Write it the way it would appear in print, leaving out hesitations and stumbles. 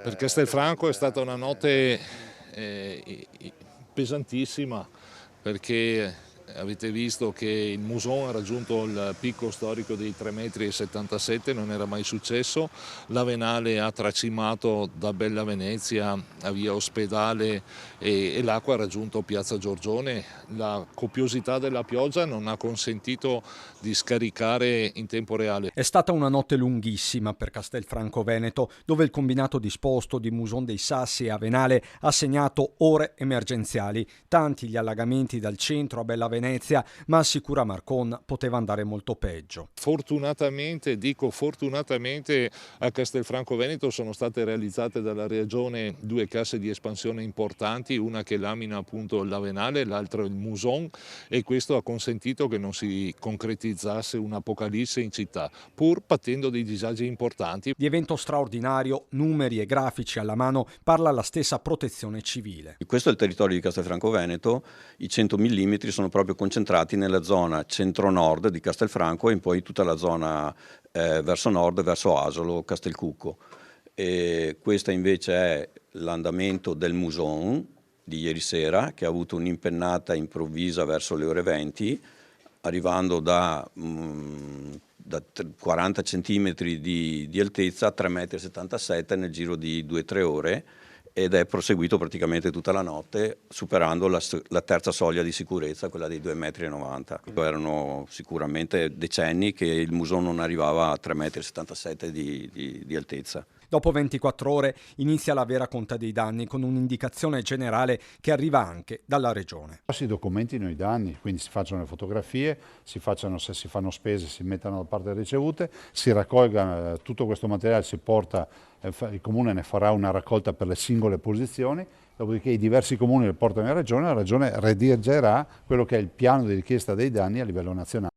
Per Castelfranco è stata una notte pesantissima, perché avete visto che il Muson ha raggiunto il picco storico dei 3,77 m, non era mai successo. La Venale ha tracimato da Bella Venezia a via Ospedale e l'acqua ha raggiunto Piazza Giorgione. La copiosità della pioggia non ha consentito di scaricare in tempo reale. È stata una notte lunghissima per Castelfranco Veneto, dove il combinato disposto di Muson dei Sassi e Avenale ha segnato ore emergenziali. Tanti gli allagamenti dal centro a Bella Venezia, ma assicura Marcon poteva andare molto peggio. Fortunatamente a Castelfranco Veneto sono state realizzate dalla Regione 2 casse di espansione importanti, una che lamina appunto l'Avenale, l'altra il Muson, e questo ha consentito che non si concretizzasse un'apocalisse in città, pur patendo dei disagi importanti. Di evento straordinario, numeri e grafici alla mano, parla la stessa Protezione Civile. Questo è il territorio di Castelfranco Veneto, i 100 mm sono proprio concentrati nella zona centro-nord di Castelfranco e poi tutta la zona verso nord, verso Asolo, Castelcucco. E questa invece è l'andamento del Muson di ieri sera, che ha avuto un'impennata improvvisa verso le ore 20, arrivando da 40 cm di altezza a 3,77 m nel giro di 2-3 ore, ed è proseguito praticamente tutta la notte, superando la terza soglia di sicurezza, quella dei 2,90 m. Erano sicuramente decenni che il Muson non arrivava a 3,77 m di altezza. Dopo 24 ore inizia la vera conta dei danni, con un'indicazione generale che arriva anche dalla Regione. Si documentino i danni, quindi si facciano le fotografie, se si fanno spese, si mettano da parte le ricevute, si raccolga tutto questo materiale, si porta, il Comune ne farà una raccolta per le singole posizioni, dopodiché i diversi comuni le portano in Regione, la Regione redigerà quello che è il piano di richiesta dei danni a livello nazionale.